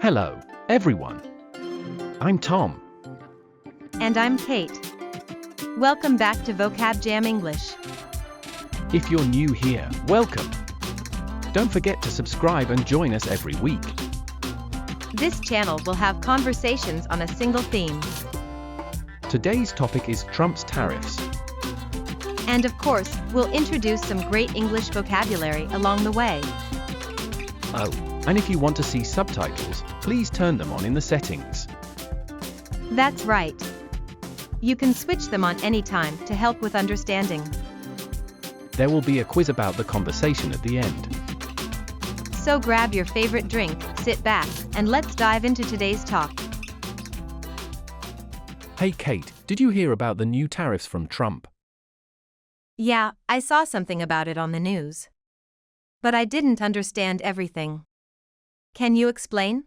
Hello, everyone. I'm Tom. And I'm Kate. Welcome back to Vocab Jam English. If you're new here, welcome. Don't forget to subscribe and join us every week. This channel will have conversations on a single theme. Today's topic is Trump's tariffs. And of course, we'll introduce some great English vocabulary along the way. Oh, and if you want to see subtitles, please turn them on in the settings. That's right. You can switch them on anytime to help with understanding. There will be a quiz about the conversation at the end. So grab your favorite drink, sit back, and let's dive into today's talk. Hey Kate, did you hear about the new tariffs from Trump? Yeah, I saw something about it on the news. But I didn't understand everything. Can you explain?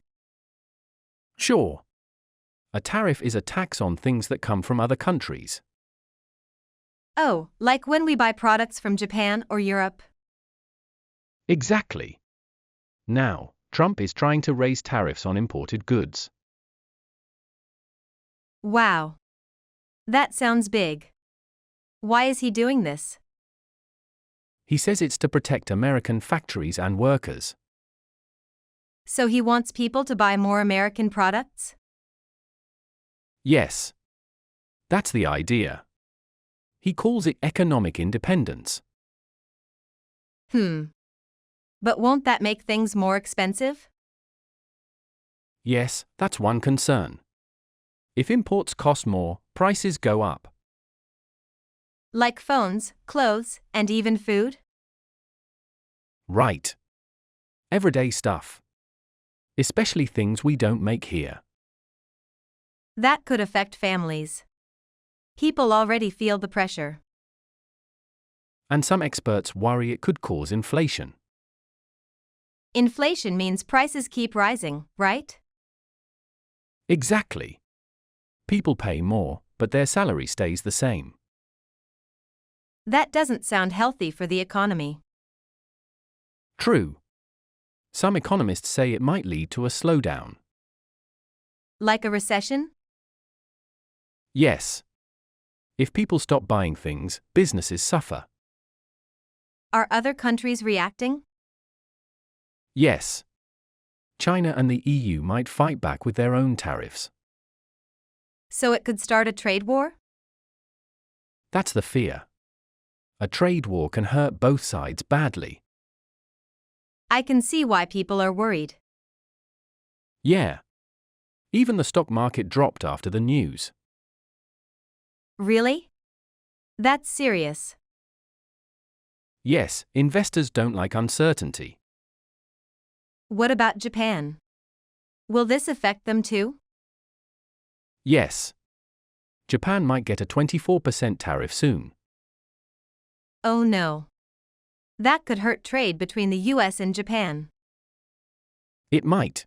Sure. A tariff is a tax on things that come from other countries. Oh, like when we buy products from Japan or Europe? Exactly. Now, Trump is trying to raise tariffs on imported goods. Wow. That sounds big. Why is he doing this? He says it's to protect American factories and workers. So he wants people to buy more American products? Yes. That's the idea. He calls it economic independence. But won't that make things more expensive? Yes, that's one concern. If imports cost more, prices go up. Like phones, clothes, and even food? Right. Everyday stuff. Especially things we don't make here. That could affect families. People already feel the pressure. And some experts worry it could cause inflation. Inflation means prices keep rising, right? Exactly. People pay more, but their salary stays the same. That doesn't sound healthy for the economy. True. Some economists say it might lead to a slowdown. Like a recession? Yes. If people stop buying things, businesses suffer. Are other countries reacting? Yes. China and the EU might fight back with their own tariffs. So it could start a trade war? That's the fear. A trade war can hurt both sides badly. I can see why people are worried. Yeah. Even the stock market dropped after the news. Really? That's serious. Yes, investors don't like uncertainty. What about Japan? Will this affect them too? Yes. Japan might get a 24% tariff soon. Oh no. That could hurt trade between the US and Japan. It might.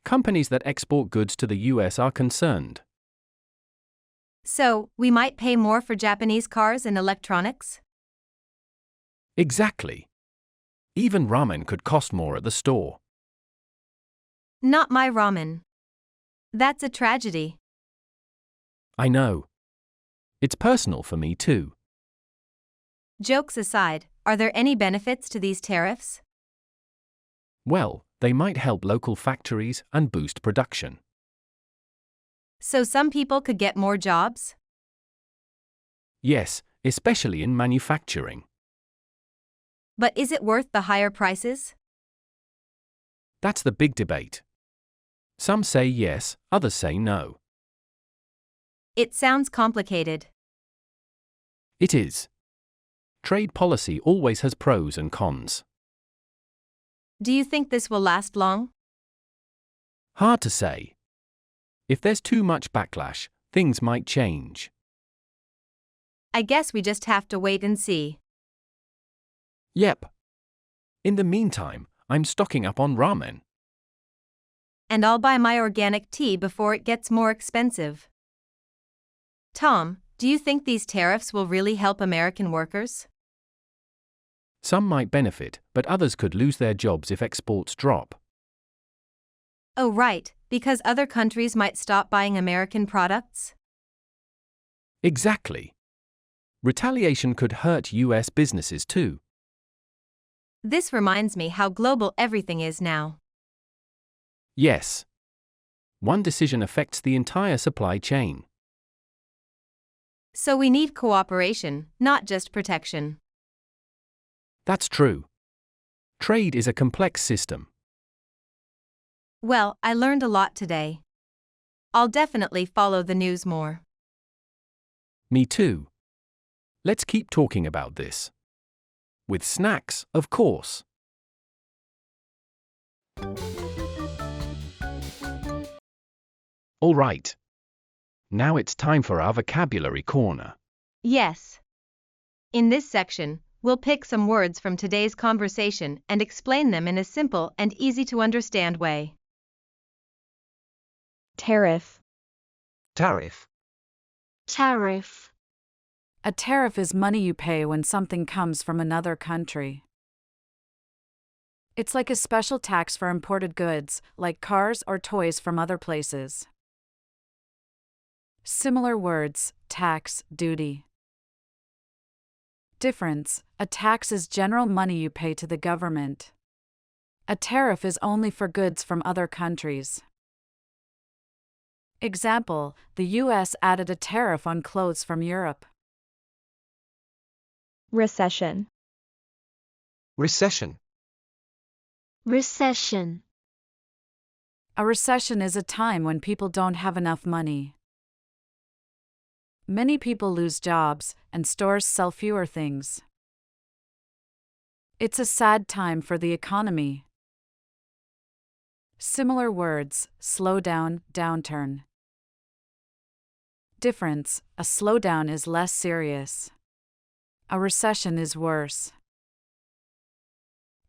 Companies that export goods to the US are concerned. So, we might pay more for Japanese cars and electronics? Exactly. Even ramen could cost more at the store. Not my ramen. That's a tragedy. I know. It's personal for me too. Jokes aside, are there any benefits to these tariffs? Well, they might help local factories and boost production. So some people could get more jobs? Yes, especially in manufacturing. But is it worth the higher prices? That's the big debate. Some say yes, others say no. It sounds complicated. It is. Trade policy always has pros and cons. Do you think this will last long? Hard to say. If there's too much backlash, things might change. I guess we just have to wait and see. Yep. In the meantime, I'm stocking up on ramen. And I'll buy my organic tea before it gets more expensive. Tom, do you think these tariffs will really help American workers? Some might benefit, but others could lose their jobs if exports drop. Oh, right, because other countries might stop buying American products? Exactly. Retaliation could hurt US businesses too. This reminds me how global everything is now. Yes. One decision affects the entire supply chain. So we need cooperation, not just protection. That's true. Trade is a complex system. Well, I learned a lot today. I'll definitely follow the news more. Me too. Let's keep talking about this. With snacks, of course. All right. Now it's time for our vocabulary corner. Yes. In this section, we'll pick some words from today's conversation and explain them in a simple and easy to understand way. Tariff. Tariff. Tariff. A tariff is money you pay when something comes from another country. It's like a special tax for imported goods, like cars or toys from other places. Similar words: tax, duty. Difference: a tax is general money you pay to the government. A tariff is only for goods from other countries. Example: the US added a tariff on clothes from Europe. Recession. Recession. Recession. A recession is a time when people don't have enough money. Many people lose jobs, and stores sell fewer things. It's a sad time for the economy. Similar words: slowdown, downturn. Difference: a slowdown is less serious. A recession is worse.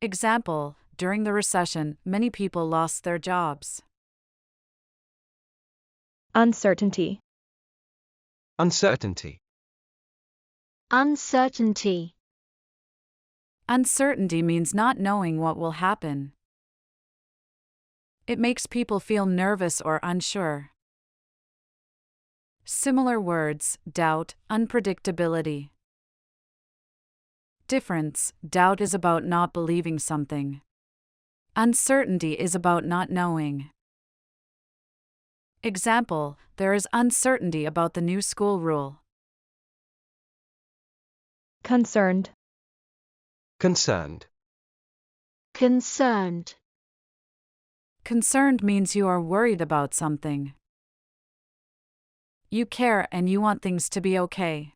Example: during the recession, many people lost their jobs. Uncertainty. Uncertainty. Uncertainty. Uncertainty means not knowing what will happen. It makes people feel nervous or unsure. Similar words: doubt, unpredictability. Difference: doubt is about not believing something. Uncertainty is about not knowing. Example: there is uncertainty about the new school rule. Concerned. Concerned. Concerned. Concerned means you are worried about something. You care and you want things to be okay.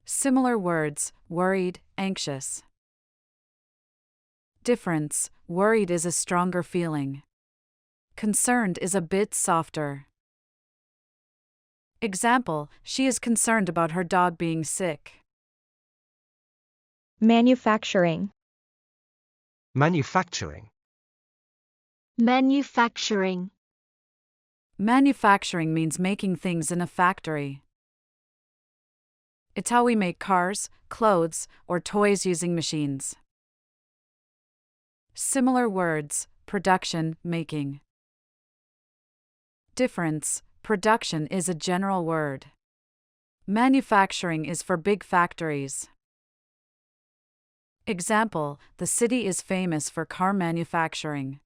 Similar words: worried, anxious. Difference: worried is a stronger feeling. Concerned is a bit softer. Example: she is concerned about her dog being sick. Manufacturing. Manufacturing. Manufacturing. Manufacturing means making things in a factory. It's how we make cars, clothes, or toys using machines. Similar words: production, making. Difference: production is a general word. Manufacturing is for big factories. Example: the city is famous for car manufacturing.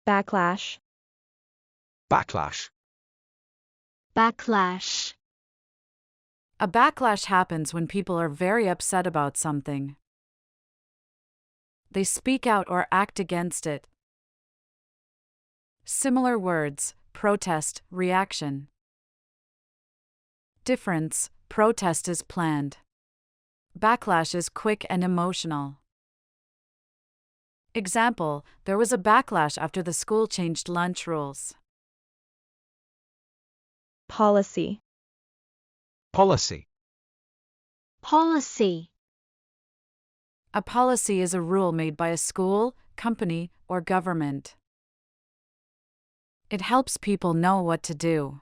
Backlash. Backlash. Backlash. A backlash happens when people are very upset about something. They speak out or act against it. Similar words: protest, reaction. Difference: protest is planned. Backlash is quick and emotional. Example: there was a backlash after the school changed lunch rules. Policy. Policy. Policy. A policy is a rule made by a school, company, or government. It helps people know what to do.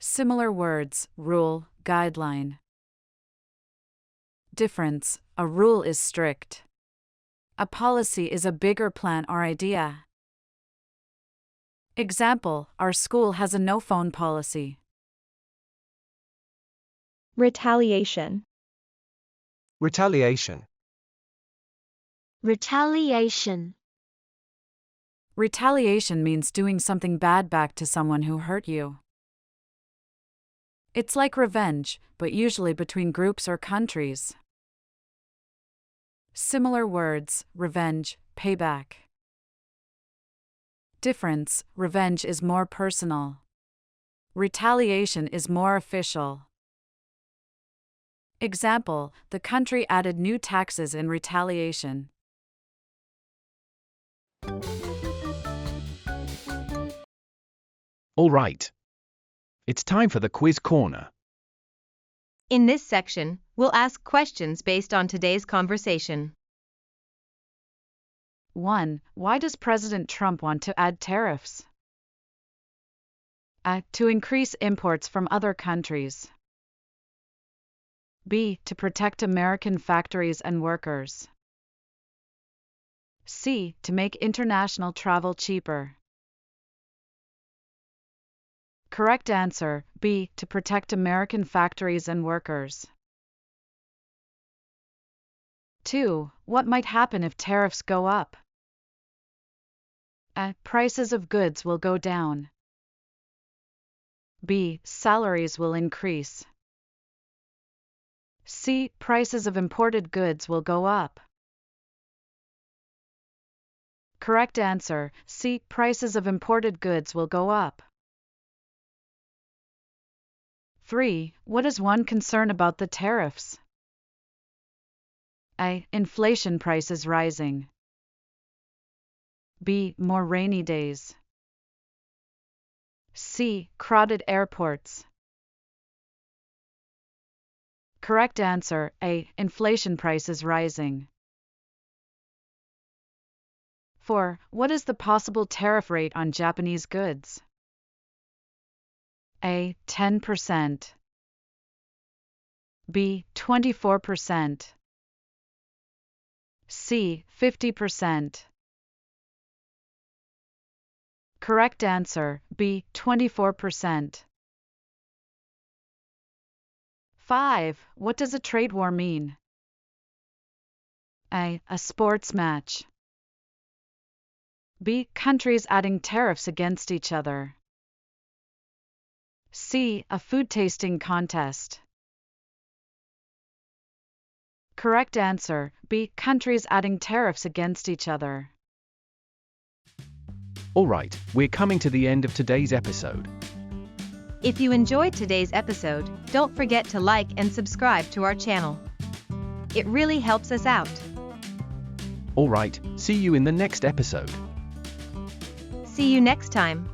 Similar words: rule, guideline. Difference: a rule is strict. A policy is a bigger plan or idea. Example, our school has a no-phone policy. Retaliation. Retaliation. Retaliation. Retaliation means doing something bad back to someone who hurt you. It's like revenge, but usually between groups or countries. Similar words, revenge, payback. Difference, revenge is more personal. Retaliation is more official. Example, the country added new taxes in retaliation. All right. It's time for the quiz corner. In this section, we'll ask questions based on today's conversation. 1. Why does President Trump want to add tariffs? A. To increase imports from other countries. B. To protect American factories and workers. C. To make international travel cheaper. Correct answer, B. To protect American factories and workers. 2. What might happen if tariffs go up? A. Prices of goods will go down. B. Salaries will increase. C. Prices of imported goods will go up. Correct answer, C. Prices of imported goods will go up. 3. What is one concern about the tariffs? A. Inflation prices rising. B. More rainy days. C. Crowded airports. Correct answer, A. Inflation prices rising. 4. What is the possible tariff rate on Japanese goods? A. 10%. B. 24%. C. 50%. Correct answer, B. 24%. 5. What does a trade war mean? A. A sports match. B. Countries adding tariffs against each other. C. A food tasting contest. Correct answer, B. Countries adding tariffs against each other. All right, we're coming to the end of today's episode. If you enjoyed today's episode, don't forget to like and subscribe to our channel. It really helps us out. All right, see you in the next episode. See you next time.